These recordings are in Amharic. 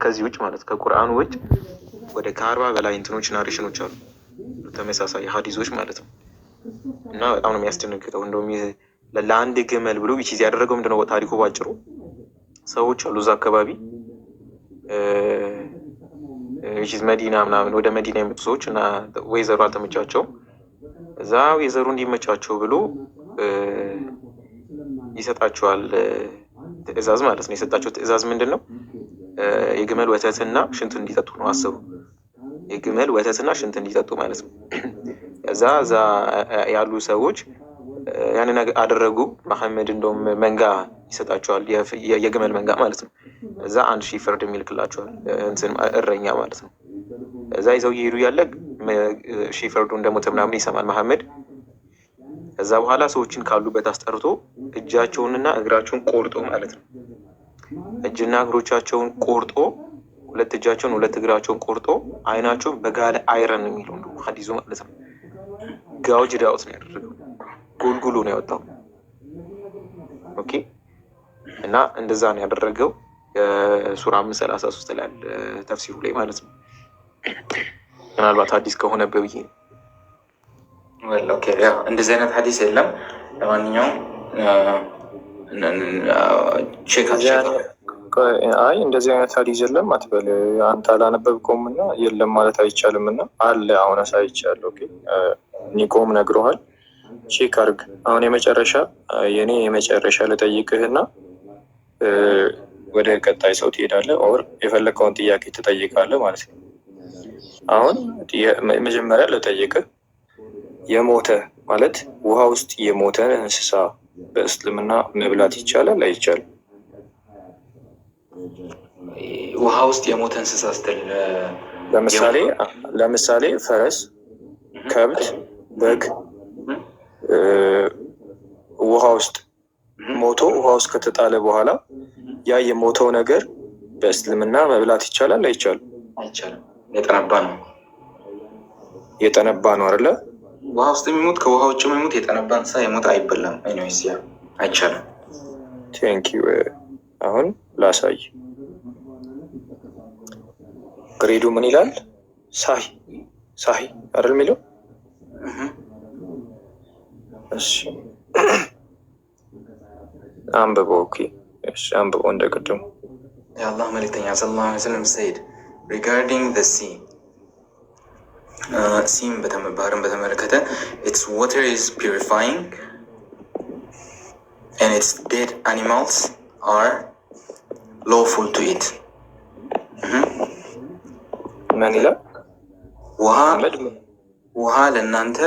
ከዚህ ውጭ ማለት ከቁርአኑ ውጭ ወደ ከ40 በላይ እንትኖች ናሬሽኖች አሉ ተመሳሳይ ሀዲሶች ማለት ነው። እና በጣም ነው የሚያስደነግጠው። እንደውም ለአንድ ግመል ብሎ ቢቺዝ ያደረገው ምንድነው ታሪኩ ባጭሩ፣ ሰዎች አሉ እዛ አካባቢ ቢቺዝ መዲና ምናምን ወደ መዲና የመጡ ሰዎች እና ወይዘሩ አልተመቻቸውም። እዛ ወይዘሩ እንዲመቻቸው ብሎ ይሰጣቸዋል ትዕዛዝ ማለት ነው። የሰጣቸው ትዕዛዝ ምንድን ነው? የግመል ወተትና ሽንት እንዲጠጡ ነው። አስቡ፣ የግመል ወተትና ሽንት እንዲጠጡ ማለት ነው። እዛ ያሉ ሰዎች ያንን አደረጉ። መሐመድ እንደውም መንጋ ይሰጣቸዋል፣ የግመል መንጋ ማለት ነው። እዛ 1000 ፍርድ የሚልክላቸዋል እንትን እረኛ ማለት ነው። እዛ ይዘው እየሄዱ ያለ ሺህ ፍርዱ እንደሞተ ምናምን ይሰማል መሐመድ። ከዛ በኋላ ሰዎችን ካሉበት አስጠርቶ እጃቸውንና እግራቸውን ቆርጦ ማለት ነው፣ እጅና እግሮቻቸውን ቆርጦ፣ ሁለት እጃቸውን ሁለት እግራቸውን ቆርጦ አይናቸውን በጋለ አይረን የሚለው ነው ሐዲሱ ማለት ነው። ጋውጅ ዳውት ነው ያደረገው፣ ጉልጉሉ ነው ያወጣው። ኦኬ። እና እንደዛ ነው ያደረገው ሱራ 533 ላይ ተፍሲሩ ላይ ማለት ነው። ምናልባት ሐዲስ ከሆነ በብዬ ኦኬ። ያ እንደዚህ አይነት ሐዲስ የለም። ለማንኛውም አይ እንደዚህ አይነት ሐዲስ የለም አትበል አንተ አላነበብከውም እና የለም ማለት አይቻልም። እና አለ አሁን አሳይቻለሁ። ኒቆም ነግሮሃል፣ ቼክ አድርግ። አሁን የኔ የመጨረሻ ልጠይቅህና ወደ ቀጣይ ሰው ትሄዳለህ፣ ኦር የፈለግከውን ጥያቄ ትጠይቃለህ ማለት ነው። አሁን መጀመሪያ ልጠይቅህ፣ የሞተ ማለት ውሃ ውስጥ የሞተን እንስሳ በእስልምና መብላት ይቻላል አይቻልም? ውሃ ውስጥ የሞተ እንስሳ ስትል ለምሳሌ ፈረስ፣ ከብት፣ በግ ውሃ ውስጥ ሞቶ ውሃ ውስጥ ከተጣለ በኋላ ያ የሞተው ነገር በእስልምና መብላት ይቻላል አይቻልም? አይቻልም። የጠነባ ነው አይደለ? ውሃ ውስጥ የሚሞት ከውሃ ውጭ የሚሞት የጠነባ እንስሳ የሞተ አይበላም። ኤኒዌይስ ያ አይቻልም። ቴንኪው። አሁን ላሳይ። ግሬዱ ምን ይላል? ሳሂ አይደል የሚለው? እሺ አንብበው። ኦኬ እሺ አንብበው እንደቅድሙ። የአላህ መልእክተኛ ሰለላሁ ዐለይሂ ወሰለም ሰይድ ሪጋርዲንግ ዘ ሲ ሲም ባህርን በተመለከተ its water is purifying and its dead animals are lawful to eat. ምን ይላል? ውሃ ለእናንተ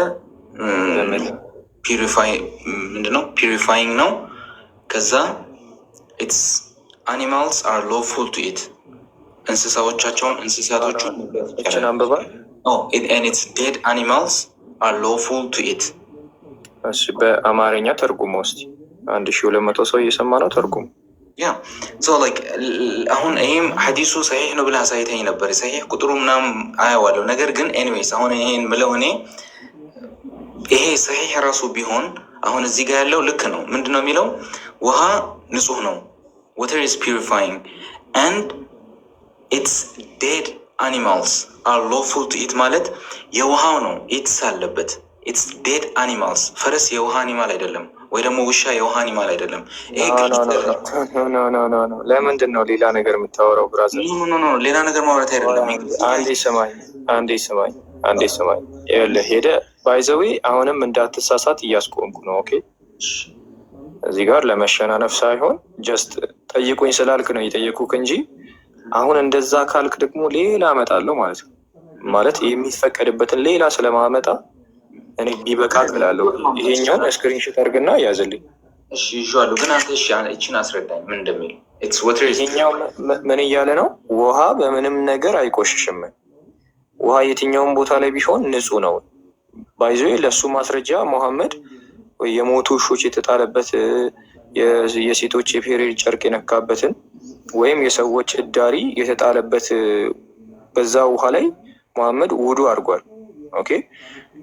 ፒሪፋይንግ ነው። ከዛ its animals are lawful to eat እንስሳቶቹን እችን አንብባ and its dead animals are lawful to eat። እሺ በአማርኛ ተርጉም ውስጥ 1200 ሰው እየሰማ ነው። ተርጉም አሁን ይህም ሐዲሱ ሰሒሕ ነው ብለህ አሳይተኝ ነበር። ሰሒሕ ቁጥሩ ምናምን አየዋለሁ። ነገር ግን ኤኒዌይስ አሁን ይሄን ምለው እኔ ይሄ ሰሒሕ ራሱ ቢሆን አሁን እዚህ ጋር ያለው ልክ ነው። ምንድነው የሚለው? ውሃ ንጹህ ነው፣ water is purifying and its dead animals are lawful to eat ማለት የውሃው ነው ኢትስ አለበት። its dead animals ፈረስ የውሃ አኒማል አይደለም፣ ወይ ደግሞ ውሻ የውሃ አኒማል አይደለም። ለምንድን ነው ሌላ ነገር የምታወራው ብራዘር? ሌላ ነገር ማውራት አይደለም። አንዴ ስማኝ። ይኸውልህ ሄደህ ባይዘዌ አሁንም እንዳትሳሳት እያስቆምኩ ነው። ኦኬ እዚህ ጋር ለመሸናነፍ ሳይሆን ጀስት ጠይቁኝ ስላልክ ነው የጠየኩክ እንጂ አሁን እንደዛ ካልክ ደግሞ ሌላ አመጣለሁ ማለት ነው። ማለት የሚፈቀድበትን ሌላ ስለማመጣ እኔ ቢበቃ እላለሁ። ይሄኛውን ስክሪንሾት አድርግና ያዝልኝ። እሺ ይዤዋለሁ፣ ግን አንተ እሺ እቺን አስረዳኝ ምን እንደሚል። ይሄኛው ምን እያለ ነው? ውሃ በምንም ነገር አይቆሽሽም። ውሃ የትኛውም ቦታ ላይ ቢሆን ንጹህ ነው። ባይዞ ለሱ ማስረጃ መሐመድ የሞቱ ውሾች የተጣለበት የሴቶች የፔሬድ ጨርቅ የነካበትን ወይም የሰዎች እዳሪ የተጣለበት በዛ ውሃ ላይ መሐመድ ውዱ አድርጓል። ኦኬ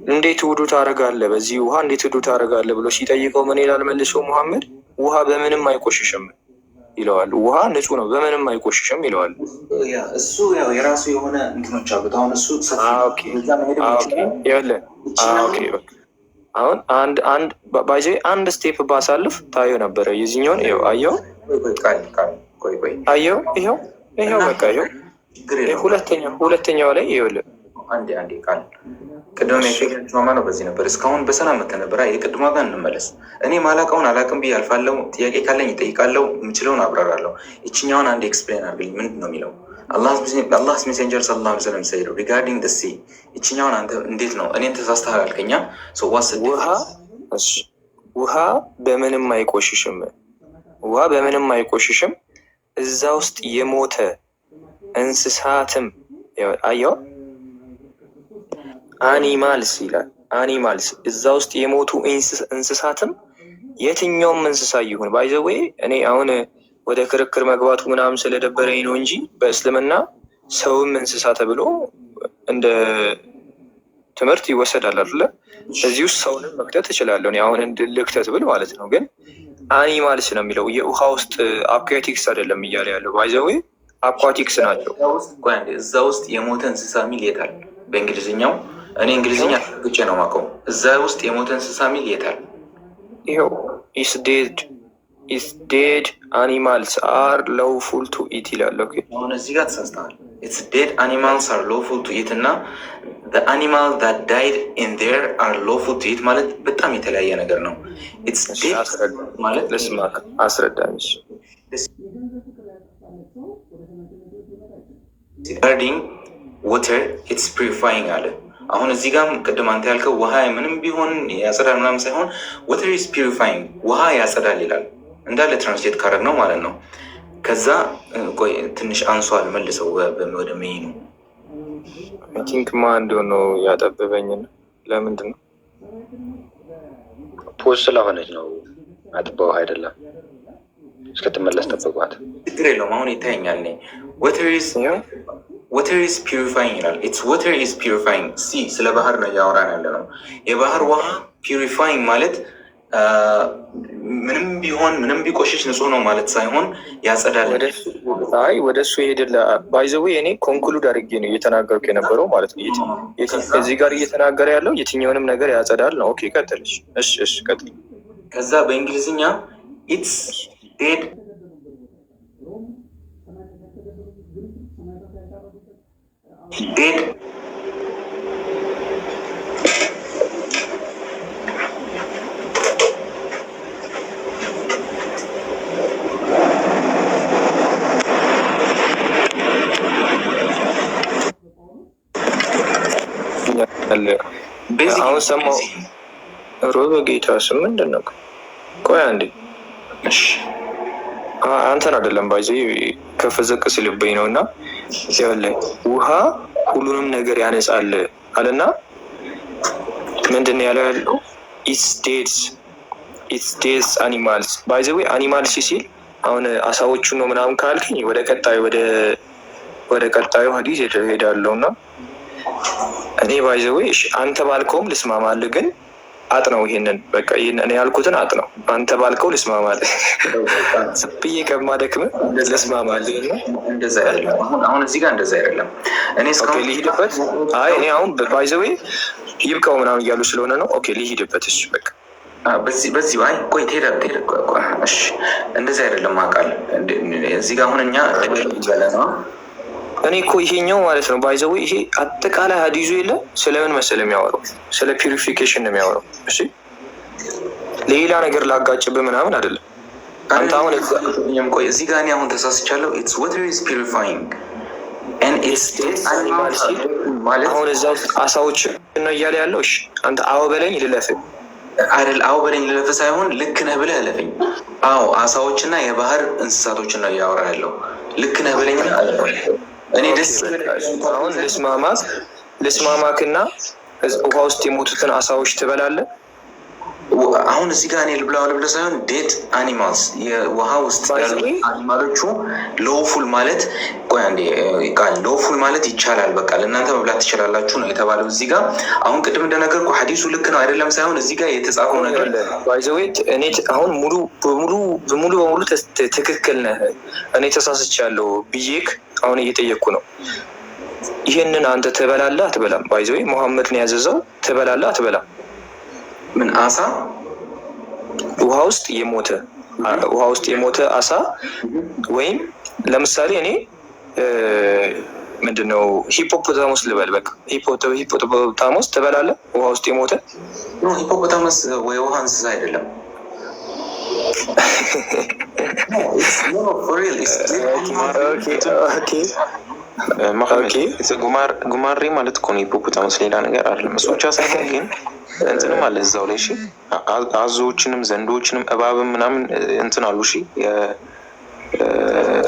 እንዴት ውዱ ታደርጋለህ? በዚህ ውሃ እንዴት ውዱ ታደርጋለህ ብሎ ሲጠይቀው ምን ይላል መልሶ መሐመድ? ውሃ በምንም አይቆሽሽም። ይለዋል። ውሃ ንጹህ ነው በምንም አይቆሽሽም ይለዋል። እሱ ያው የራሱ የሆነ እንትኖች አሉት። አሁን እሱ አሁን አንድ ባይዜ አንድ ስቴፕ ባሳልፍ ታየው ነበረ። የዚህኛውን ይኸው አየው አየው ይኸው በቃ ይኸው ሁለተኛው ላይ ይኸውልህ አንዴ ቃል ቅድም የሸማማ ነው። በዚህ ነበር እስካሁን በሰላም መተነበረ። የቅድሟ ጋር እንመለስ። እኔ ማላውቀውን አላውቅም ብዬ አልፋለሁ። ጥያቄ ካለኝ ይጠይቃለሁ፣ የምችለውን አብራራለሁ። ይችኛውን አንድ ኤክስፕሌን አድርግልኝ። ምንድን ነው የሚለው? አላህስ ሜሴንጀር ሰለላሁ ዐለይሂ ወሰለም ሰይደው ሪጋርዲንግ ደ ሲ። ይችኛውን አንተ እንዴት ነው እኔን ተሳስተሃል አልከኛ። ውሃ በምንም አይቆሽሽም። ውሃ በምንም አይቆሽሽም። እዛ ውስጥ የሞተ እንስሳትም አየው አኒማልስ ይላል። አኒማልስ እዛ ውስጥ የሞቱ እንስሳትም የትኛውም እንስሳ ይሁን ባይዘዌ እኔ አሁን ወደ ክርክር መግባቱ ምናምን ስለደበረኝ ነው እንጂ በእስልምና ሰውም እንስሳ ተብሎ እንደ ትምህርት ይወሰዳል አይደለ? እዚህ ውስጥ ሰውንም መክተት እችላለሁ አሁን ልክተት ብል ማለት ነው። ግን አኒማልስ ነው የሚለው የውሃ ውስጥ አኳቲክስ አይደለም እያለ ያለው ባይዘዌ አኳቲክስ ናቸው። እዛ ውስጥ የሞተ እንስሳ ሚል የታል? በእንግሊዝኛው እኔ እንግሊዝኛ ግጭ ነው ማቀው። እዛ ውስጥ የሞተ እንስሳ ሚል የታል? ይኸው ኢስ ዴድ አኒማልስ አር ሎውፉል ቱ ኢት ይላል። አሁን እዚህ ጋር ተሳስተሃል። ኢትስ ዴድ አኒማልስ አር ሎውፉል ቱ ኢት እና the animal that died in there are lawful to eat ማለት በጣም የተለያየ ነገር ነው። ኢትስ ዴድ ማለት ለስማክ አስረዳንሽ regarding water it's purifying አለ። አሁን እዚህ ጋር ቅድም አንተ ያልከው ውሃ ምንም ቢሆን ያጸዳል ምናምን ሳይሆን water is purifying ውሃ ያጸዳል ይላል። እንዳለ ትራንስሌት ካደረግ ነው ማለት ነው። ከዛ ቆይ ትንሽ አንሷል መልሰው ወደ መይኑ አይ ቲንክ ማን እንደሆነ ያጠበበኝ ለምንድን ነው ፖዝ ስለሆነች ነው። አጥበው አይደለም እስከትመለስ ጠብቋት። ችግር የለውም አሁን ይታየኛል። water is purifying ይላል። it's water is purifying ሲ ስለ ባህር ነው እያወራን ያለ ነው። የባህር ውሃ ፒውሪፋይንግ ማለት ምንም ቢሆን ምንም ቢቆሽሽ ንጹህ ነው ማለት ሳይሆን ያጸዳል። ወደ እሱ ሄድላ ባይዘዌ እኔ ኮንክሉድ አድርጌ ነው እየተናገርኩ የነበረው ማለት ነው። እዚህ ጋር እየተናገረ ያለው የትኛውንም ነገር ያጸዳል ነው። ኦኬ ቀጥልሽ። እሺ ቀጥል። ከዛ በእንግሊዝኛ ኢትስ ዴድ አሁን ሰማሁ። ሮበ ጌታ ስም ምንድን ነው? ቆይ አንዴ አንተን አይደለም ባይዘ ከፍ ዝቅ ሲልብኝ ነው። እና ያለ ውሃ ሁሉንም ነገር ያነጻል አለና ምንድን ነው ያለው? ኢትስ ዴድስ አኒማልስ ባይዘ አኒማልስ ሲል አሁን አሳዎቹን ነው ምናምን ካልክኝ ወደ ቀጣዩ ሀዲስ ሄዳለሁ እና እኔ ባይዘዌ አንተ ባልከውም ልስማማል፣ ግን አጥነው ይሄንን በቃ እኔ ያልኩትን አጥነው አንተ ባልከው ልስማማል። ስብዬ ከማደክም ልስማማል። እንደዛ አይደለም። አሁን እዚህ ጋር እንደዛ አይደለም። እኔ እስካሁን ልሂድበት። አይ እኔ አሁን ባይዘዌ ይብቃው ምናምን እያሉ ስለሆነ ነው። ኦኬ ልሂድበት። እሺ በቃ በዚህ አይ ቆይ ትሄዳለህ። እሺ እንደዚህ አይደለም አውቃል። እዚህ ጋር አሁን እኛ ገለ ነው እኔ እኮ ይሄኛው ማለት ነው ባይዘው ይሄ አጠቃላይ ሀዲሱ የለ ስለምን መሰለ የሚያወራው ስለ ፒዩሪፊኬሽን ነው የሚያወራው። እሺ ሌላ ነገር ላጋጭብህ ምናምን አይደለም። አንተ አሁን ቆይ እዚህ ጋር እኔ አሁን ተሳስቻለሁ። ኢትስ water is purifying and it's animals ማለት አሁን እዛ ውስጥ አሳዎች ነው እያለ ያለው። እሺ አንተ አዎ በለኝ ልለፍ አይደል? አዎ በለኝ ልለፍ ሳይሆን ልክ ነህ ብለህ እለፈኝ። አዎ አሳዎችና የባህር እንስሳቶችን ነው እያወራ ያለው። ልክ ነህ ብለኝ አለፈኝ። እኔ ደስ አሁን ልስማማክና ውሃ ውስጥ የሞቱትን አሳዎች ትበላለህ? አሁን እዚህ ጋር እኔ ልብላዋል ብለ ሳይሆን ዴት አኒማልስ የውሃ ውስጥ ያሉ አኒማሎቹ ሎውፉል ማለት ቆይ አንዴ ቃል ሎውፉል ማለት ይቻላል በቃ ለእናንተ መብላት ትችላላችሁ ነው የተባለው እዚህ ጋር። አሁን ቅድም እንደነገርኩ ሐዲሱ ልክ ነው አይደለም ሳይሆን እዚህ ጋር የተጻፈው ነገር ባይዘዌት እኔ አሁን ሙሉ በሙሉ ትክክል ነህ እኔ ተሳስቻለሁ ብዬክ አሁን እየጠየቅኩ ነው። ይህንን አንተ ትበላለህ አትበላም? ባይዘዌ መሐመድ ነው ያዘዘው ትበላለህ አትበላም? ምን አሳ ውሃ ውስጥ የሞተ አሳ ወይም ለምሳሌ እኔ ምንድነው ሂፖፖታሞስ ልበል በቃ ሂፖፖታሞስ ትበላለህ? ውሃ ውስጥ የሞተ ሂፖፖታሞስ ወይ ውሃ እንስሳ አይደለም። ጉማሬ ማለት እኮ ነው ሂፖፖታሞስ ሌላ ነገር አይደለም። እሱ ብቻ ሳይሆን ግን እንትንም አለ እዛው ላይ እሺ፣ አዞዎችንም ዘንዶችንም እባብም ምናምን እንትን አሉ እሺ፣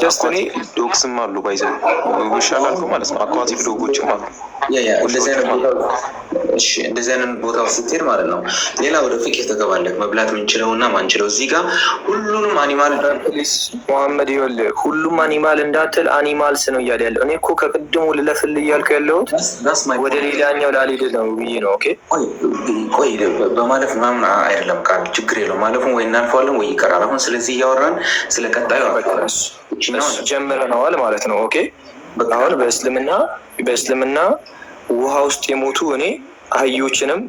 አኳቲክ ዶግስም አሉ ባይዘ ይሻላል ማለት ነው። አኳቲክ ዶጎችም አሉ። እንደዚህ አይነት ቦታ ስትሄድ ማለት ነው። ሌላ ወደ ፍቅህ ተገባለህ መብላት ምንችለው እና ማንችለው እዚህ ጋር ሁሉንም አኒማል መሐመድ ይኸውልህ ሁሉም አኒማል እንዳትል አኒማልስ ነው እያለ ያለው። እኔ እኮ ከቅድሙ ልለፍል እያልኩ ያለሁት ወደ ሌላኛው ላልሄድ ነው ብዬ ነው። ኦኬ ቆይ በማለፍ ምናምን አይደለም ቃል ችግር የለው ማለፉን ወይ እናልፈዋለን ወይ ይቀራል። አሁን ስለዚህ እያወራን ስለ ቀጣዩ ጀምረነዋል ማለት ነው። ኦኬ አሁን በእስልምና ውሃ ውስጥ የሞቱ እኔ አህዮችንም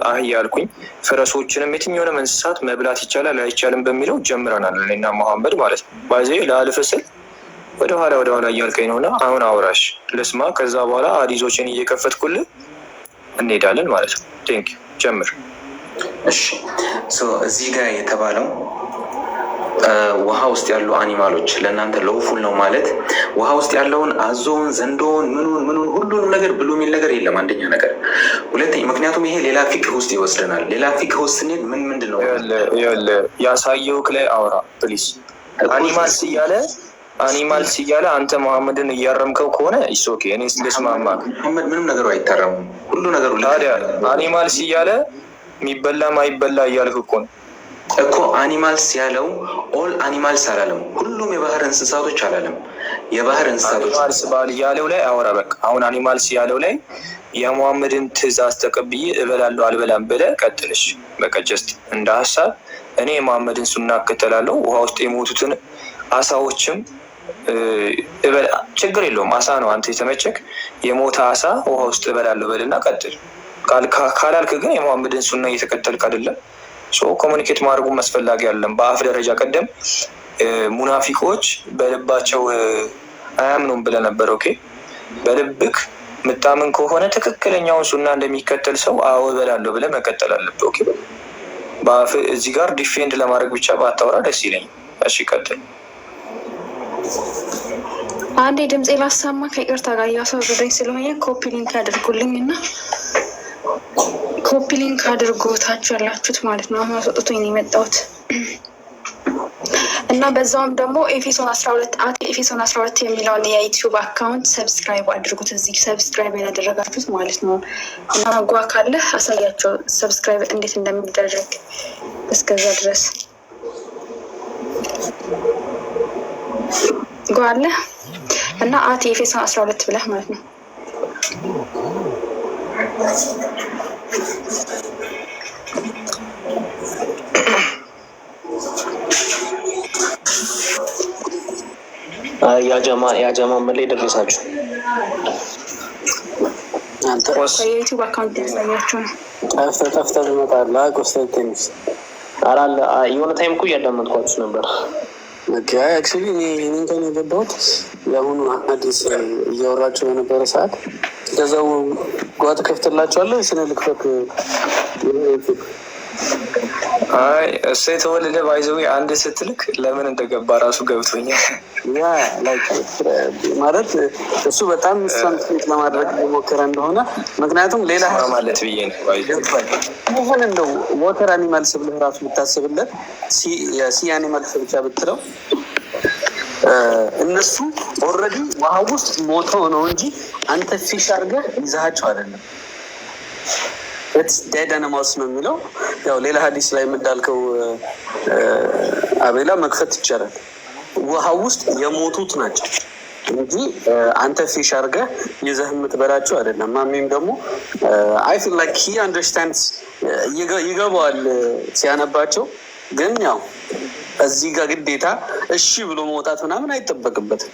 አህያ አልኩኝ ፈረሶችንም የትኛውንም እንስሳት መብላት ይቻላል አይቻልም በሚለው ጀምረናል እኔና መሐመድ ማለት ነው። ባይዜ ለአልፍ ስል ወደ ኋላ እያልከኝ ነውና አሁን አውራሽ ልስማ። ከዛ በኋላ ሀዲሶችን እየከፈትኩልህ እንሄዳለን ማለት ነው። ቴንክ ዩ ጀምር። እሺ እዚህ ጋር የተባለው ውሃ ውስጥ ያሉ አኒማሎች ለእናንተ ሎውፉል ነው ማለት ውሃ ውስጥ ያለውን አዞውን ዘንዶውን ምኑን ሁሉንም ነገር ብሎ የሚል ነገር የለም። አንደኛ ነገር። ሁለተኛ ምክንያቱም ይሄ ሌላ ፊቅህ ውስጥ ይወስደናል። ሌላ ፊቅህ ውስጥ ስንሄድ ምንድን ነው ያሳየው ላይ አውራ ፕሊስ። አኒማልስ እያለ አንተ መሐመድን እያረምከው ከሆነ ኢሶኬ እኔ ስለስማማ መሐመድ ምንም ነገሩ አይታረሙም። ሁሉ ነገሩ ታዲያ አኒማልስ እያለ የሚበላ ማይበላ እያልክ እኮ ነው እኮ አኒማልስ ያለው ኦል አኒማልስ አላለም። ሁሉም የባህር እንስሳቶች አላለም። የባህር እንስሳቶች አኒማልስ ባል ያለው ላይ አወራ በቃ። አሁን አኒማልስ ያለው ላይ የሙሐመድን ትእዛዝ ተቀብዬ እበላለሁ አልበላም ብለህ ቀጥልሽ በቃ። ጀስት እንደ ሀሳብ እኔ የሙሐመድን ሱና እከተላለሁ። ውሃ ውስጥ የሞቱትን አሳዎችም ችግር የለውም። አሳ ነው አንተ የተመቸክ የሞተ አሳ ውሃ ውስጥ እበላለሁ በልና ቀጥል። ካላልክ ግን የሙሐመድን ሱና እየተከተልክ አይደለም። ኮሚኒኬት ማድረጉ አስፈላጊ አይደለም። በአፍ ደረጃ ቀደም ሙናፊቆች በልባቸው አያምኑም ብለህ ነበር። ኦኬ በልብክ ምታምን ከሆነ ትክክለኛውን ሱና እንደሚከተል ሰው አዎ እበላለሁ ብለህ መቀጠል አለብህ። ኦኬ በአፍ እዚህ ጋር ዲፌንድ ለማድረግ ብቻ ባታወራ ደስ ይለኛል። እሺ ቀጥል። አንዴ ድምፄ ላሰማ ከይቅርታ ጋር እያስወረደኝ ስለሆነ ኮፒ ሊንክ ያደርጉልኝ እና ኮፒ ሊንክ አድርጎታችሁ ያላችሁት ማለት ነው። አሁን አስወጥቶኝ ነው የመጣሁት እና በዛውም ደግሞ ኤፌሶን 12 የሚለውን የዩቲዩብ አካውንት ሰብስክራይብ አድርጉት። እዚህ ሰብስክራይብ ያላደረጋችሁት ማለት ነው እና ጓ ካለ አሳያቸው ሰብስክራይብ እንዴት እንደሚደረግ እስከዛ ድረስ ጓ አለ እና ኤፌሶን 12 ብለህ ማለት ነው። ያጀማ ምን ላይ ደረሳችሁ? አንተ የዩቲዩብ አካውንት ያሳያችሁ ነው። ጠፍተህ ትመጣለህ። ኮንስታንቲኖስ አራለ የሆነ ታይም እኮ እያዳመጥኳችሁ ነበር። አክቹዋሊ እኔ እንኳን የገባሁት የአሁኑ ሀዲስ እያወራቸው የነበረ ሰዓት ከዛው ጓት ከፍትላቸዋለሁ ስነ ልክፈት አይ እሱ የተወለደ ባይዘዊ አንድ ስትልክ ለምን እንደገባ ራሱ ገብቶኛል። ያ ማለት እሱ በጣም ሰምት ለማድረግ የሞከረ እንደሆነ ምክንያቱም ሌላ ማለት ብዬ ነው ባይዘዊ ይሄን እንደው ሞተር አኒማልስ ብለህ ራሱ ብታስብለት ሲ አኒማልስ ብቻ ብትለው እነሱ ኦልሬዲ ውሃ ውስጥ ሞተው ነው እንጂ አንተ ፊሽ አድርገህ ይዛሃቸው አይደለም። ዴድ አኒማልስ ነው የሚለው። ያው ሌላ ሀዲስ ላይ እንዳልከው አቤላ መክፈት ይቻላል። ውሃ ውስጥ የሞቱት ናቸው እንጂ አንተ ፊሽ አድርገህ ይዘህ የምትበላቸው አይደለም። ማሚም ደግሞ አይ ፊል ላይክ ሂ አንደርስታንድስ ይገባዋል ሲያነባቸው። ግን ያው እዚህ ጋር ግዴታ እሺ ብሎ መውጣት ምናምን አይጠበቅበትም።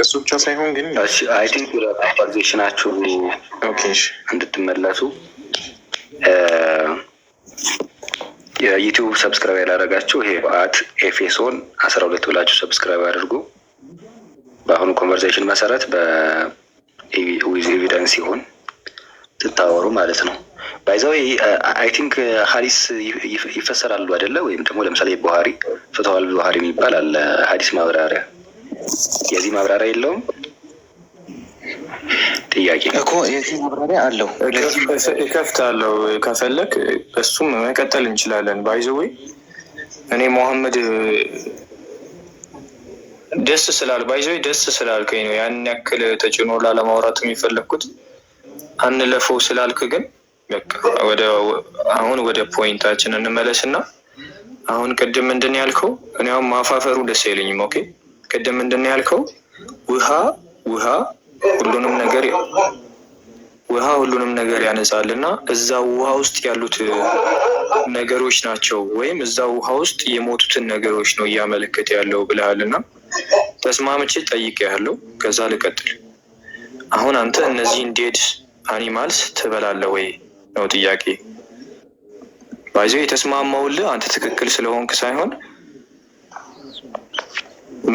እሱ ብቻ ሳይሆን ግን አይ ቲንክ ኮንቨርሴሽናችሁ እንድትመለሱ የዩቲዩብ ሰብስክራይብ ያላደረጋችሁ ይሄ በአት ኤፌሶን 12 ብላችሁ ሰብስክራይብ አድርጉ። በአሁኑ ኮንቨርሴሽን መሰረት በዊዝ ኤቪደንስ ሲሆን ትታወሩ ማለት ነው። ባይዛው አይ ቲንክ ሀዲስ ይፈሰራሉ አይደለ? ወይም ደግሞ ለምሳሌ ቡሃሪ ፍትዋል ቡሃሪ የሚባል አለ ሀዲስ ማብራሪያ። የዚህ ማብራሪያ የለውም? ጥያቄ እኮ የዚህ ማብራሪያ አለው። እከፍታለሁ ከፈለክ እሱም መቀጠል እንችላለን። ባይዘዌ እኔ መሐመድ ደስ ስላልከኝ ነው ያን ያክል ተጭኖ ላለማውራት የሚፈለግኩት። አንለፈው ስላልክ ግን በቃ አሁን ወደ ፖይንታችን እንመለስና አሁን ቅድም ምንድን ያልከው? እኔ አሁን ማፋፈሩ ደስ አይለኝም። ኦኬ ቅድም ምንድን ያልከው? ውሃ ሁሉንም ነገር ያነጻልና እዛ ውሃ ውስጥ ያሉት ነገሮች ናቸው ወይም እዛ ውሃ ውስጥ የሞቱትን ነገሮች ነው እያመለከተ ያለው ብለሃልና ተስማምቼ ጠይቄሃለሁ። ከዛ ልቀጥል። አሁን አንተ እነዚህን ዴድ አኒማልስ ትበላለህ ወይ ነው ጥያቄ። ባይዘው የተስማማውልህ አንተ ትክክል ስለሆንክ ሳይሆን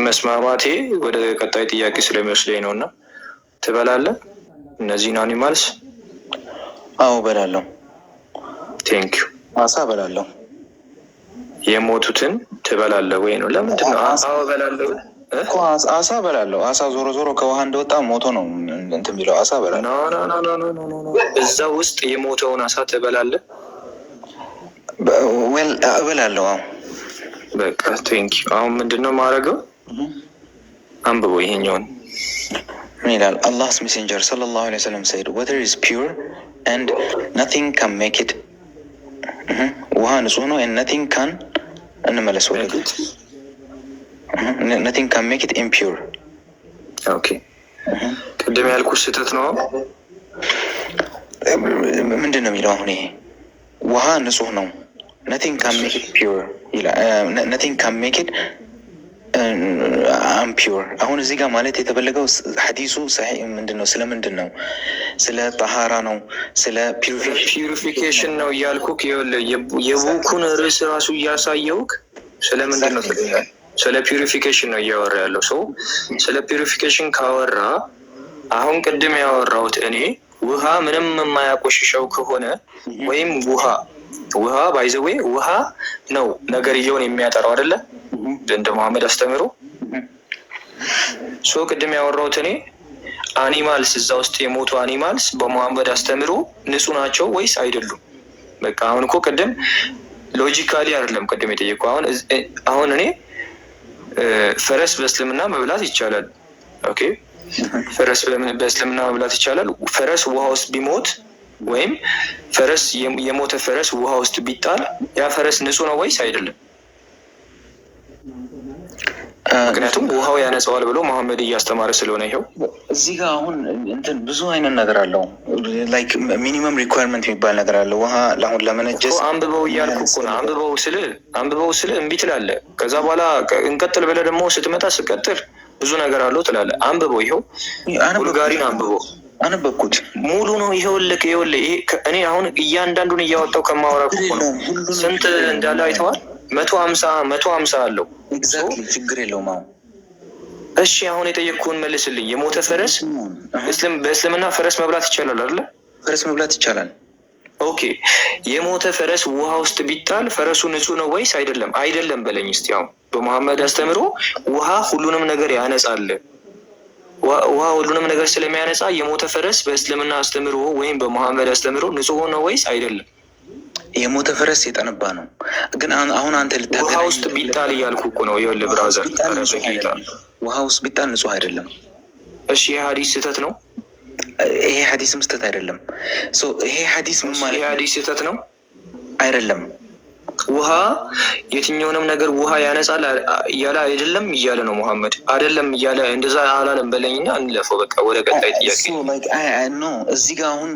መስማማቴ ወደ ቀጣይ ጥያቄ ስለሚወስደኝ ነውና ትበላለህ እነዚህን አኒማልስ? አዎ በላለሁ። ቴንክ ዩ። አሳ በላለሁ። የሞቱትን ትበላለህ ወይ ነው? ለምንድን ነው አዎ በላለሁ? አሳ በላለሁ። አሳ ዞሮ ከውሃ እንደወጣ ሞቶ ነው እንትን የሚለው። አሳ በላለሁ። ኖ እዛ ውስጥ የሞተውን አሳ ትበላለህ? እበላለሁ። አዎ በቃ ቴንክ ዩ። አሁን ምንድን ነው የማደርገው? አንብበው ይሄኛውን ምን ይላል? Allah's messenger sallallahu alaihi wasallam said water is pure and nothing can make it ውሃ ንጹህ ነው and nothing can እንመለስ ወደ nothing can make it impure። ኦኬ ቅድም ያልኩት ስህተት ነው። ምንድን ነው የሚለው? አሁን ይሄ ውሃ ንጹህ ነው nothing can make it pure ይላል። nothing can make it አምፒውር። አሁን እዚህ ጋር ማለት የተፈለገው ሐዲሱ ሰሒህ ምንድነው? ስለምንድን ነው? ስለ ጠሃራ ነው? ስለ ፒዩሪፊኬሽን ነው እያልኩክ የቡኩን ርዕስ ራሱ እያሳየውክ ስለምንድን ነው? ስለ ፒዩሪፊኬሽን ነው እያወራ ያለው ሰው። ስለ ፒዩሪፊኬሽን ካወራ አሁን ቅድም ያወራሁት እኔ ውሃ ምንም የማያቆሽሸው ከሆነ ወይም ውሃ ባይዘዌ ውሃ ነው ነገርየውን የሚያጠራው አይደለ? እንደ መሐመድ አስተምሮ ቅድም ያወራሁት እኔ አኒማልስ እዛ ውስጥ የሞቱ አኒማልስ በመሐመድ አስተምሮ ንጹህ ናቸው ወይስ አይደሉም? በቃ አሁን እኮ ቅድም ሎጂካሊ አይደለም ቅድም የጠየቁ። አሁን እኔ ፈረስ በእስልምና መብላት ይቻላል። ኦኬ ፈረስ በእስልምና መብላት ይቻላል። ፈረስ ውሃ ውስጥ ቢሞት ወይም የሞተ ፈረስ ውሃ ውስጥ ቢጣል ያ ፈረስ ንጹህ ነው ወይስ አይደለም? ምክንያቱም ውሃው ያነጻዋል ብሎ መሐመድ እያስተማረ ስለሆነ። ይሄው እዚህ ጋር አሁን እንትን ብዙ አይነት ነገር አለው። ላይክ ሚኒመም ሪኳየርመንት የሚባል ነገር አለው። ውሃ አሁን ለመነጀስ አንብበው እያልኩ እኮ ነው። አንብበው ስልህ እምቢ ትላለህ። ከዛ በኋላ እንቀጥል ብለህ ደግሞ ስትመጣ ስቀጥል ብዙ ነገር አለው ትላለህ። አንብበው። ይኸው ቡልጋሪን አንብበው። አነበብኩት ሙሉ ነው። ይኸውልህ እኔ አሁን እያንዳንዱን እያወጣው ከማወራ እኮ ነው። ስንት እንዳለ አይተዋል? 150 አለው። ችግር የለውም። አሁን እሺ አሁን የጠየቅኩህን መልስልኝ። የሞተ ፈረስ በእስልምና ፈረስ መብላት ይቻላል አይደለ? ፈረስ መብላት ይቻላል። ኦኬ የሞተ ፈረስ ውሃ ውስጥ ቢጣል ፈረሱ ንጹህ ነው ወይስ አይደለም? አይደለም በለኝ እስቲ። አሁን በመሐመድ አስተምሮ ውሃ ሁሉንም ነገር ያነጻል። ውሃ ሁሉንም ነገር ስለሚያነጻ የሞተ ፈረስ በእስልምና አስተምሮ ወይም በመሐመድ አስተምሮ ንጹህ ነው ወይስ አይደለም? የሞተ ፈረስ የጠነባ ነው። ግን አሁን አንተ ውሃ ውስጥ ቢጣል እያልኩ እኮ ነው። ይኸውልህ ብራዘር፣ ውሃ ውስጥ ቢጣል ንጹህ አይደለም። እሺ ይሄ ሀዲስ ስህተት ነው። ይሄ ሀዲስም ስህተት አይደለም። ይሄ ሀዲስ ምን ማለት? ይሄ ሀዲስ ስህተት ነው አይደለም። ውሃ የትኛውንም ነገር ውሃ ያነጻል እያለ አይደለም እያለ ነው ሙሐመድ። አይደለም እያለ እንደዛ አላለም በለኝና እንለፈው በቃ ወደ ቀጣይ ጥያቄ። እዚህ ጋር አሁን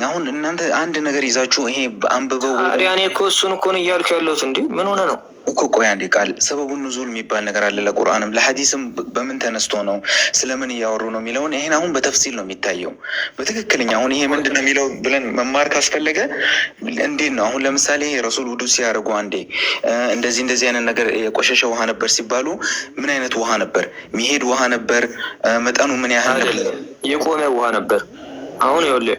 አሁን እናንተ አንድ ነገር ይዛችሁ ይሄ አንብበው። እኔ እኮ እሱን እኮ ነው እያልኩ ያለሁት። እንዴ ምን ሆነ ነው እኮ። ቆይ አንዴ ቃል ሰበቡን ኑዙል የሚባል ነገር አለ ለቁርአንም ለሐዲስም። በምን ተነስቶ ነው ስለምን እያወሩ ነው የሚለውን ይሄን አሁን በተፍሲል ነው የሚታየው በትክክለኛ። አሁን ይሄ ምንድን ነው የሚለው ብለን መማር ካስፈለገ እንዴት ነው አሁን ለምሳሌ ረሱል ውዱ ሲያደርጉ አንዴ እንደዚህ አይነት ነገር የቆሸሸ ውሃ ነበር ሲባሉ ምን አይነት ውሃ ነበር? የሚሄድ ውሃ ነበር? መጠኑ ምን ያህል ነበር? የቆመ ውሃ ነበር። አሁን ይኸውልህ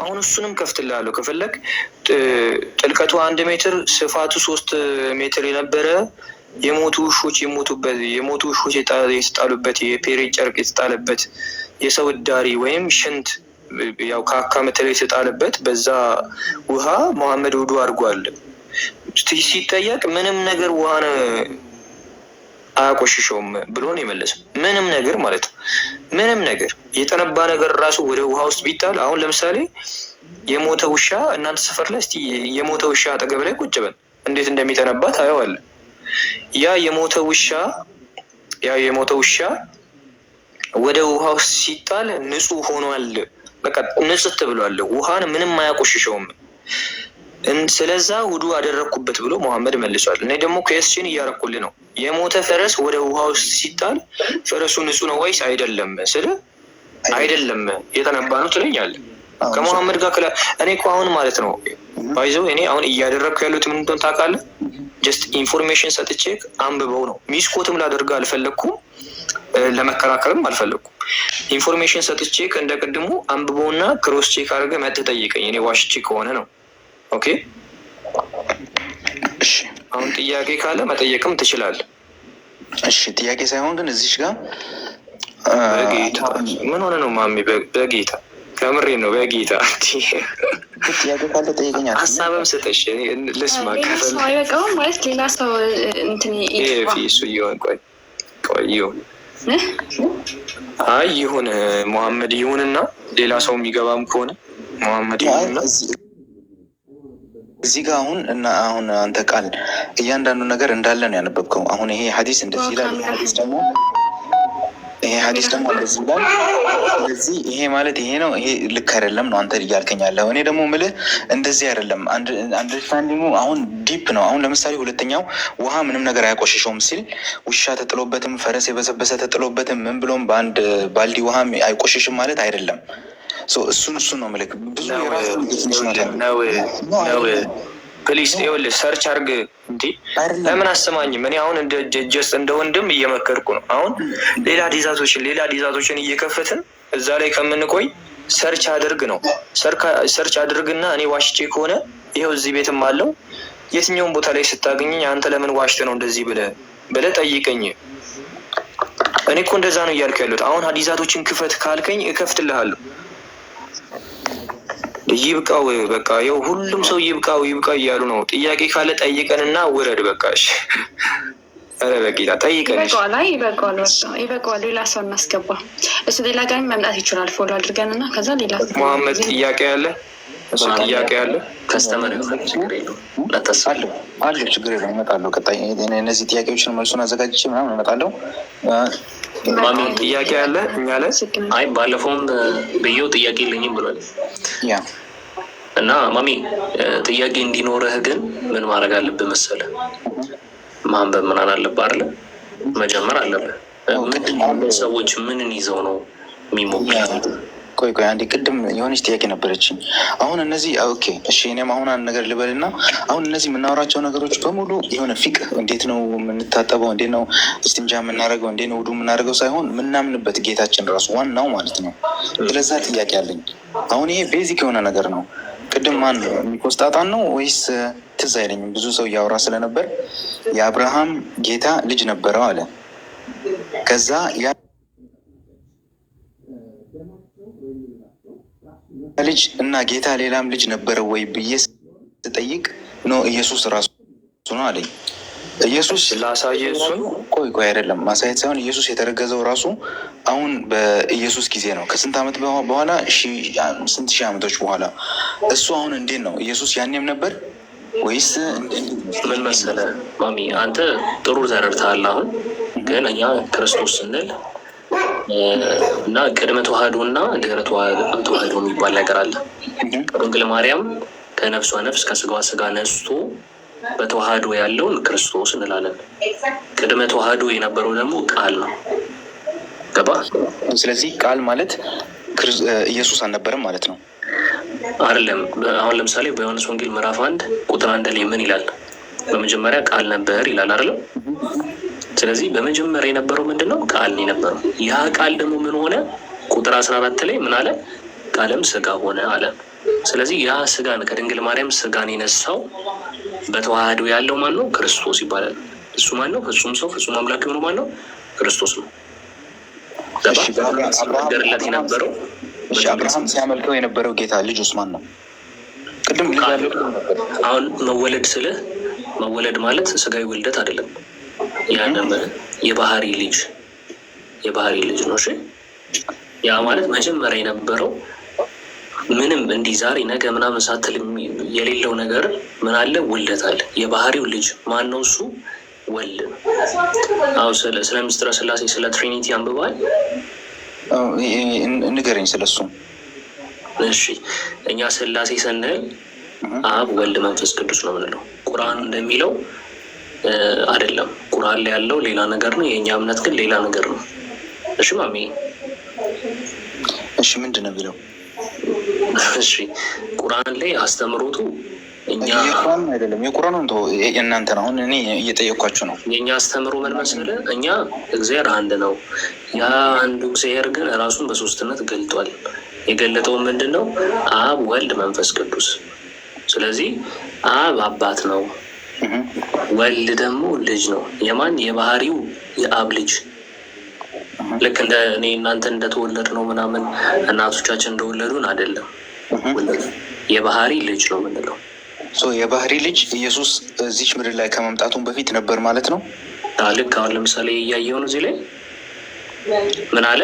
አሁን እሱንም ከፍትልሃለሁ ከፈለግ። ጥልቀቱ 1 ሜትር ስፋቱ 3 ሜትር የነበረ የሞቱ ውሾች የተጣሉበት የፔሬድ ጨርቅ የተጣለበት የሰው እዳሪ ወይም ሽንት ያው ካካ መተል የተጣለበት በዛ ውሃ መሐመድ ውዱ አድርጓል ሲጠየቅ ምንም ነገር ውሃን አያቆሽሸውም ብሎ ነው የመለሰው። ምንም ነገር ማለት ነው። ምንም ነገር የጠነባ ነገር ራሱ ወደ ውሃ ውስጥ ቢጣል፣ አሁን ለምሳሌ የሞተ ውሻ እናንተ ሰፈር ላይ እስቲ የሞተ ውሻ አጠገብ ላይ ቁጭ በል እንዴት እንደሚጠነባ ታየዋለህ። ያ የሞተ ውሻ ወደ ውሃ ውስጥ ሲጣል ንጹህ ሆኗል። በቃ ንጽት ብሏል። ውሃን ምንም አያቆሽሸውም። ስለዛ ውዱ አደረግኩበት ብሎ መሐመድ መልሷል። እኔ ደግሞ ከስችን እያረኩልህ ነው። የሞተ ፈረስ ወደ ውሃ ውስጥ ሲጣል ፈረሱ ንጹህ ነው ወይስ አይደለም ስለ አይደለም የጠነባ ነው ትለኛለህ። ከመሐመድ ጋር እኔ እኮ አሁን ማለት ነው ባይዘው እኔ አሁን እያደረግኩ ያሉት ምን እንደሆነ ታውቃለህ? ጀስት ኢንፎርሜሽን ሰጥቼ አንብበው ነው። ሚስኮትም ላደርግ አልፈለግኩም፣ ለመከራከርም አልፈለግኩም። ኢንፎርሜሽን ሰጥቼ እንደ ቅድሙ አንብበውና ክሮስ ቼክ አድርገህ መጥተህ ጠይቀኝ እኔ ዋሽቼ ከሆነ ነው። ኦኬ እሺ። አሁን ጥያቄ ካለ መጠየቅም ትችላለህ። እሺ ጥያቄ ሳይሆን ግን እዚች ጋር በጌታ ምን ሆነ ነው ማሚ? በጌታ ከምሬ ነው በጌታ ጥያቄ ካለ ጠይቀኛል። ሀሳብም ስጠሽ ልስማ። አይበቃውም ማለት ሌላ ሰው እንትን እሱ ይሆን ቆይ ይሁን አይ ይሁን መሐመድ ይሁንና ሌላ ሰው የሚገባም ከሆነ መሐመድ ይሁንና እዚህ ጋር አሁን አንተ ቃል እያንዳንዱ ነገር እንዳለ ነው ያነበብከው። አሁን ይሄ ሀዲስ እንደዚህ ይላል፣ ይሄ ሀዲስ ደግሞ እንደዚህ ይላል። ስለዚህ ይሄ ማለት ይሄ ነው፣ ይሄ ልክ አይደለም ነው አንተ እያልከኝ ያለው። እኔ ደግሞ ምልህ እንደዚህ አይደለም። አንደርስታንዲንጉ አሁን ዲፕ ነው። አሁን ለምሳሌ ሁለተኛው ውሃ ምንም ነገር አያቆሽሸውም ሲል ውሻ ተጥሎበትም ፈረስ የበሰበሰ ተጥሎበትም ምን ብሎም በአንድ ባልዲ ውሃ አይቆሽሽም ማለት አይደለም። እሱን ነው ምልክ ብዙ ነው ፕሊስ ይኸውልህ ሰርች አድርግ እንዴ ለምን አሰማኝም? እኔ አሁን እንደ ወንድም እየመከርኩ ነው። አሁን ሌላ ዲዛቶችን እየከፈትን እዛ ላይ ከምንቆይ ሰርች አድርግ ነው። ሰርች አድርግና እኔ ዋሽቼ ከሆነ ይኸው እዚህ ቤትም አለው የትኛውን ቦታ ላይ ስታገኘኝ አንተ ለምን ዋሽተ ነው እንደዚህ ብለህ ጠይቀኝ። እኔ እኮ እንደዛ ነው እያልኩ ያሉት። አሁን ሀዲዛቶችን ክፈት ካልከኝ እከፍትልሃለሁ። ይብቃው በቃ ይኸው ሁሉም ሰው ይብቃው እያሉ ነው። ጥያቄ ካለ ጠይቀንና ውረድ በቃ እሺ። ኧረ በቂታ ጠይቀን ይበቃዋል። ሌላ ሰው እናስገባ። እሱ ሌላ ጋር መምጣት ይችላል። ፎሎ አድርገንና ከዛ ሌላ መሐመድ ጥያቄ አለ። እሱ ጥያቄ አለ። ከስተመር ችግር የለውም አለ ችግር የለውም። እመጣለሁ። ቀጣይ እነዚህ ጥያቄዎችን መልሱን አዘጋጅቼ ምናምን እመጣለሁ። ማሚ ጥያቄ አለ እኛ ላይ አይ ባለፈውም ብዬው ጥያቄ የለኝም ብሏል። ያ እና ማሚ ጥያቄ እንዲኖርህ ግን ምን ማድረግ አለብህ መሰለህ? ማንበብ ምናምን አለብህ አይደለ? መጀመር አለብህ። ምንድን ሰዎች ምንን ይዘው ነው የሚሞክሩት? ቆይ አንዴ ቅድም የሆነች ጥያቄ ነበረችኝ። አሁን እነዚህ ኦኬ እሺ፣ እኔም አሁን አንድ ነገር ልበልና አሁን እነዚህ የምናወራቸው ነገሮች በሙሉ የሆነ ፊቅህ እንዴት ነው የምንታጠበው፣ እንዴት ነው እስቲንጃ የምናደርገው፣ እንዴት ነው ውዱ የምናደርገው ሳይሆን የምናምንበት ጌታችን ራሱ ዋናው ማለት ነው። ስለዛ ጥያቄ አለኝ። አሁን ይሄ ቤዚክ የሆነ ነገር ነው። ቅድም ማን ነው የሚቆስጣጣን ነው ወይስ ትዝ አይለኝም፣ ብዙ ሰው እያወራ ስለነበር የአብርሃም ጌታ ልጅ ነበረው አለ። ከዛ ያ ልጅ እና ጌታ ሌላም ልጅ ነበረ ወይ ብዬ ስጠይቅ ኖ ኢየሱስ ራሱ ነው አለኝ። ኢየሱስ ላሳየ እሱን ቆይ አይደለም ማሳየት ሳይሆን ኢየሱስ የተረገዘው ራሱ አሁን በኢየሱስ ጊዜ ነው። ከስንት ዓመት በኋላ ስንት ሺህ ዓመቶች በኋላ እሱ አሁን እንዴት ነው ኢየሱስ ያኔም ነበር ወይስ? ምን መሰለህ ማሚ አንተ ጥሩ ተረድተሃል። አሁን ግን እኛ ክርስቶስ ስንል እና ቅድመ ተዋህዶ እና ድህረ ተዋህዶ የሚባል ነገር አለ። ድንግል ማርያም ከነፍሷ ነፍስ ከስጋዋ ስጋ ነስቶ በተዋህዶ ያለውን ክርስቶስ እንላለን። ቅድመ ተዋህዶ የነበረው ደግሞ ቃል ነው። ገባ? ስለዚህ ቃል ማለት ኢየሱስ አልነበረም ማለት ነው አይደለም። አሁን ለምሳሌ በዮሐንስ ወንጌል ምዕራፍ 1 ቁጥር 1 ላይ ምን ይላል? በመጀመሪያ ቃል ነበር ይላል አይደለም? ስለዚህ በመጀመሪያ የነበረው ምንድነው? ቃል ነው የነበረው። ያ ቃል ደግሞ ምን ሆነ? ቁጥር 14 ላይ ምን አለ? ቃልም ስጋ ሆነ አለ። ስለዚህ ያ ስጋን ከድንግል ማርያም ስጋን የነሳው በተዋህዶ ያለው ማን ነው? ክርስቶስ ይባላል። እሱ ማን ነው? ፍጹም ሰው ፍጹም አምላክ የሆነው ማን ነው? ክርስቶስ ነው። ገርለት የነበረው አብርሃም ሲያመልከው የነበረው ጌታ ልጁስ ማን ነው? ቅድም አሁን መወለድ ስልህ መወለድ ማለት ስጋዊ ውልደት አይደለም። ያንን የባህሪ ልጅ ነው። እሺ ያ ማለት መጀመሪያ የነበረው ምንም እንዲህ ዛሬ ነገ ምናምን ሳትል የሌለው ነገር ምን አለ? ውልደት አለ። የባህሪው ልጅ ማን ነው? እሱ ወልድ ነው። አሁን ስለ ምስጢረ ስላሴ ስለ ትሪኒቲ አንብባል? ንገረኝ ስለሱ። እሺ እኛ ስላሴ ስንል አብ ወልድ መንፈስ ቅዱስ ነው የምንለው። ቁርአን እንደሚለው አይደለም። ቁርአን ላይ ያለው ሌላ ነገር ነው፣ የእኛ እምነት ግን ሌላ ነገር ነው። እሺ ማሚ፣ እሺ ምንድን ነው የሚለው? እሺ ቁርአን ላይ አስተምሮቱ እኛ አይደለም የቁርአኑን የእናንተ ነው። አሁን እኔ እየጠየኳችሁ ነው። የእኛ አስተምሮ ምን መሰለህ? እኛ እግዚአብሔር አንድ ነው። ያ አንዱ እግዚአብሔር ግን ራሱን በሶስትነት ገልጧል። የገለጠው ምንድን ነው? አብ ወልድ መንፈስ ቅዱስ። ስለዚህ አብ አባት ነው፣ ወልድ ደግሞ ልጅ ነው። የማን? የባህሪው የአብ ልጅ። ልክ እንደ እኔ እናንተ እንደተወለድ ነው ምናምን እናቶቻችን እንደወለዱን አይደለም። የባህሪ ልጅ ነው የምንለው። የባህሪ ልጅ ኢየሱስ እዚች ምድር ላይ ከመምጣቱን በፊት ነበር ማለት ነው። ልክ አሁን ለምሳሌ እያየው ነው እዚህ ላይ ምን አለ?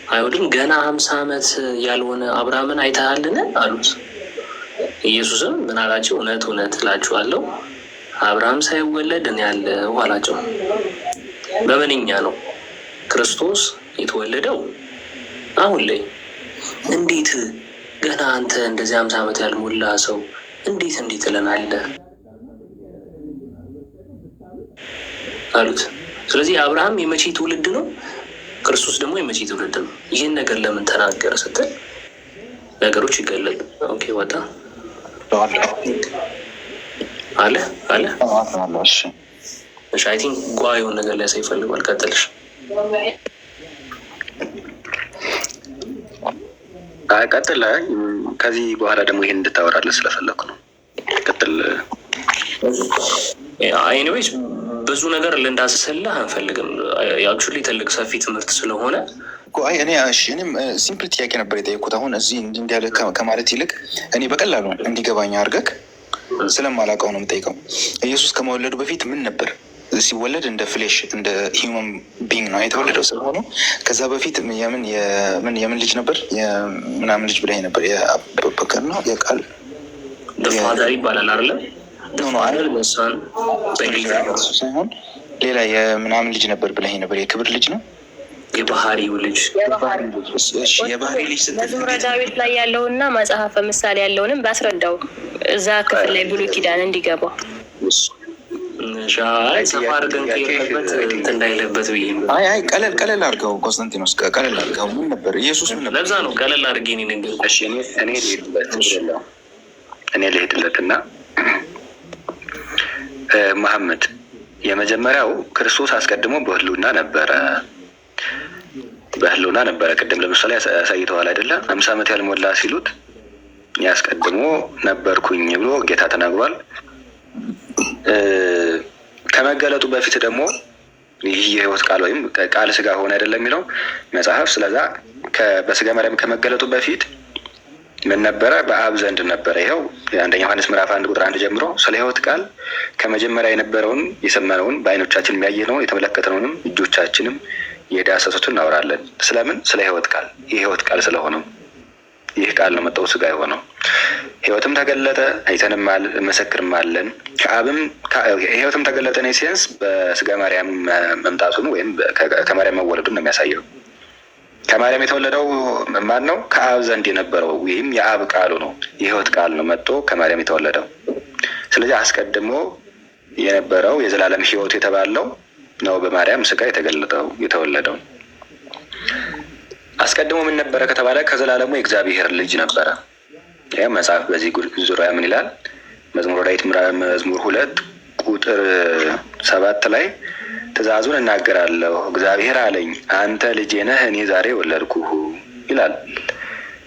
አይሁድም ገና 50 ዓመት ያልሆነ አብርሃምን አይተሃልን አሉት። ኢየሱስም ምን አላቸው? እውነት እውነት እላችኋለሁ አብርሃም ሳይወለድ እኔ ያለሁ አላቸው። በምንኛ ነው ክርስቶስ የተወለደው? አሁን ላይ። እንዴት ገና አንተ እንደዚህ 50 ዓመት ያልሞላ ሰው እንዴት ትለናለህ አሉት። ስለዚህ አብርሃም የመቼ ትውልድ ነው? ክርስቶስ ደግሞ የመቼ ትውልድ ነው? ይህን ነገር ለምን ተናገረ ስትል ነገሮች ይገለሉ። ኦኬ ወጣ አለ እሺ አይ ቲንክ ጓ የሆነ ነገር ሊያሳይ ይፈልጋል። ቀጥልሽ። ቀጥል። ከዚህ በኋላ ደግሞ ይሄን እንድታወራለን ስለፈለኩ ነው። ቀጥል። ኤኒዌይስ ብዙ ነገር ልንዳስስልህ አንፈልግም። አክቹዋሊ ትልቅ ሰፊ ትምህርት ስለሆነ እኔም ሲምፕል ጥያቄ ነበር የጠየኩት። አሁን እዚህ እንዲያለ ከማለት ይልቅ እኔ በቀላሉ እንዲገባኝ አድርገህ ስለማላውቀው ነው የምጠይቀው። ኢየሱስ ከመወለዱ በፊት ምን ነበር? ሲወለድ እንደ ፍሌሽ እንደ ሂውመን ቢንግ ነው የተወለደው ስለሆኑ ከዛ በፊት የምን ልጅ ነበር? የምናምን ልጅ ብለኸኝ ነበር። የአበበከር ነው የቃል ፋዘር ይባላል አይደለም? ሳይሆን ሌላ የምናምን ልጅ ነበር ብለኸኝ ነበር። የክብር ልጅ ነው? የባህሪው ልጅ። የባህሪ ልጅ መዝሙረ ዳዊት ላይ ያለውና መጽሐፈ ምሳሌ ያለውንም ባስረዳው እዛ ክፍል ላይ ብሉይ ኪዳን እንዲገባው ሰፋ አድርገን ከሄድንበት እንዳይለበት ብዬ ቀለል አድርገው። ኮንስታንቲኖስ ቀለል አድርገው ምን ነበር? ኢየሱስ ምን ነበር? ለዛ ነው ቀለል አድርጌ ነገር። እኔ ልሄድለት እና መሐመድ የመጀመሪያው ክርስቶስ አስቀድሞ በህልውና ነበረ። ቅድም ለምሳሌ ያሳይተዋል አይደለ? 50 ዓመት ያልሞላ ሲሉት ያስቀድሞ ነበርኩኝ ብሎ ጌታ ተናግሯል። ከመገለጡ በፊት ደግሞ ይህ የህይወት ቃል ወይም ቃል ስጋ ሆነ አይደለም የሚለው መጽሐፍ። ስለዛ በስጋ ማርያም ከመገለጡ በፊት ምን ነበረ? በአብ ዘንድ ነበረ። ይኸው የአንደኛ ዮሐንስ ምዕራፍ 1 ቁጥር 1 ጀምሮ ስለ ሕይወት ቃል ከመጀመሪያ የነበረውን የሰማነውን በዓይኖቻችን የሚያየነውን የተመለከትነውንም እጆቻችንም የዳሰሱትን እናወራለን። ስለምን? ስለ ሕይወት ቃል። የሕይወት ቃል ስለሆነው ይህ ቃል ነው መጥቶ ሥጋ የሆነው። ሕይወትም ተገለጠ አይተንማል እንመሰክርማለን። ሕይወትም ተገለጠ ኔሴንስ በሥጋ ማርያም መምጣቱን ወይም ከማርያም መወለዱን ነው የሚያሳየው። ከማርያም የተወለደው ማን ነው? ከአብ ዘንድ የነበረው ወይም የአብ ቃሉ ነው። የሕይወት ቃል ነው መጥቶ ከማርያም የተወለደው። ስለዚህ አስቀድሞ የነበረው የዘላለም ሕይወት የተባለው ነው በማርያም ሥጋ የተወለደው። አስቀድሞ ምን ነበረ ከተባለ ከዘላለሙ የእግዚአብሔር ልጅ ነበረ። ይህ መጽሐፍ በዚህ ዙሪያ ምን ይላል? መዝሙረ ዳዊት መዝሙር 2 ቁጥር 7 ላይ ትእዛዙን እናገራለሁ እግዚአብሔር አለኝ አንተ ልጄ ነህ እኔ ዛሬ ወለድኩህ ይላል።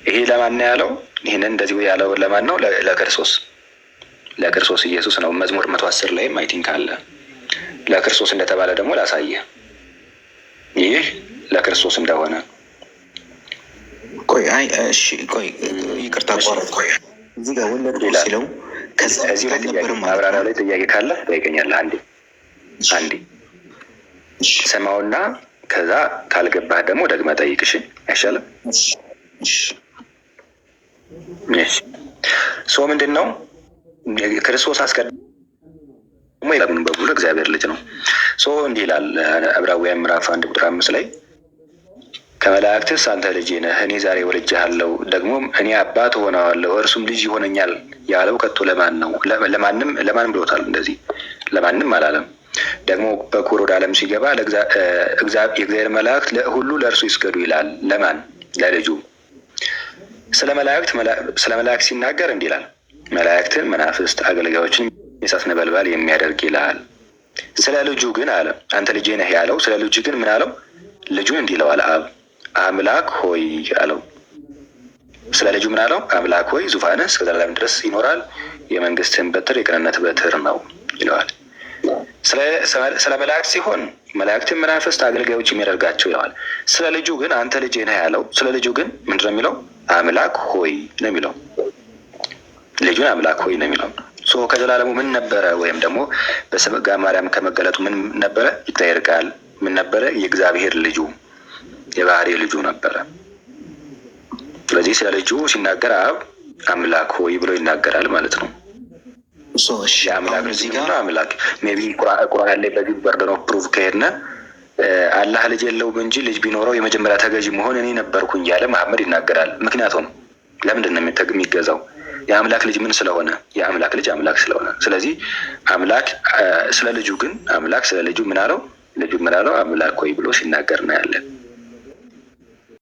ይሄ ለማን ነው ያለው? ይህንን እንደዚህ ያለው ለማን ነው? ለክርስቶስ ኢየሱስ ነው። መዝሙር 110 ላይም አይ ቲንክ አለ። ለክርስቶስ እንደተባለ ደግሞ ላሳየ። ይህ ለክርስቶስ እንደሆነ ይቅርታ አቋረጥ። እዚህ ጋር ወለድኩ ሲለው ከዚህ ማብራሪያ ላይ ጥያቄ ካለ ትጠይቀኛለህ። አንዴ ሰማውና ከዛ ካልገባህ ደግሞ ደግመህ ጠይቅ። እሺ አይሻልም? ሶ ምንድን ነው ክርስቶስ አስቀድሞ ይላል በሙሉ እግዚአብሔር ልጅ ነው። ሶ እንዲህ ይላል ዕብራውያን ምዕራፍ 1 ቁጥር 5 ላይ ከመላእክትስ አንተ ልጄ ነህ እኔ ዛሬ ወልጄሃለሁ፣ ደግሞም እኔ አባት ሆነዋለሁ እርሱም ልጅ ይሆነኛል ያለው ከቶ ለማን ነው? ለማንም ብሎታል። እንደዚህ ለማንም አላለም። ደግሞ በኩር ወደ ዓለም ሲገባ የእግዚአብሔር መላእክት ሁሉ ለእርሱ ይስገዱ ይላል። ለማን? ለልጁ። ስለ መላእክት ሲናገር እንዲህ ይላል፣ መላእክትን መናፍስት አገልጋዮችን የእሳት ነበልባል የሚያደርግ ይላል። ስለ ልጁ ግን አለ አንተ ልጄ ነህ ያለው ስለ ልጁ ግን ምን አለው? ልጁን እንዲህ ይለዋል፣ አምላክ ሆይ አለው። ስለ ልጁ ምን አለው? አምላክ ሆይ ዙፋንህ እስከ ዘላለም ድረስ ይኖራል፣ የመንግስትህን በትር የቅንነት በትር ነው ይለዋል። ስለ መላእክት ሲሆን መላእክትን መናፍስት አገልጋዮች የሚያደርጋቸው ይለዋል። ስለ ልጁ ግን አንተ ልጄ ነህ ያለው ስለ ልጁ ግን ምንድን ነው የሚለው? አምላክ ሆይ ነው የሚለው። ልጁን አምላክ ሆይ ነው የሚለው። ከዘላለሙ ምን ነበረ? ወይም ደግሞ በሥጋ ማርያም ከመገለጡ ምን ነበረ? እግዚአብሔር ቃል ምን ነበረ? የእግዚአብሔር ልጁ የባህሪ ልጁ ነበረ። ስለዚህ ስለ ልጁ ሲናገር አብ አምላክ ሆይ ብሎ ይናገራል ማለት ነው። የአምላክ ልጅ ነው። አምላክ ሜይ ቢ ቁርአን ላይ በዚህ በርደን ኦፍ ፕሩፍ ከሄድነ አላህ ልጅ የለውም እንጂ ልጅ ቢኖረው የመጀመሪያ ተገዥ መሆን እኔ ነበርኩኝ እያለ መሐመድ ይናገራል። ምክንያቱም ለምንድን ነው የሚገዛው? የአምላክ ልጅ ምን ስለሆነ? የአምላክ ልጅ አምላክ ስለሆነ። ስለዚህ አምላክ ስለ ልጁ ግን አምላክ ስለ ልጁ ምን አለው? ልጁ ምን አለው? አምላክ ሆይ ብሎ ሲናገር ነው ያለን።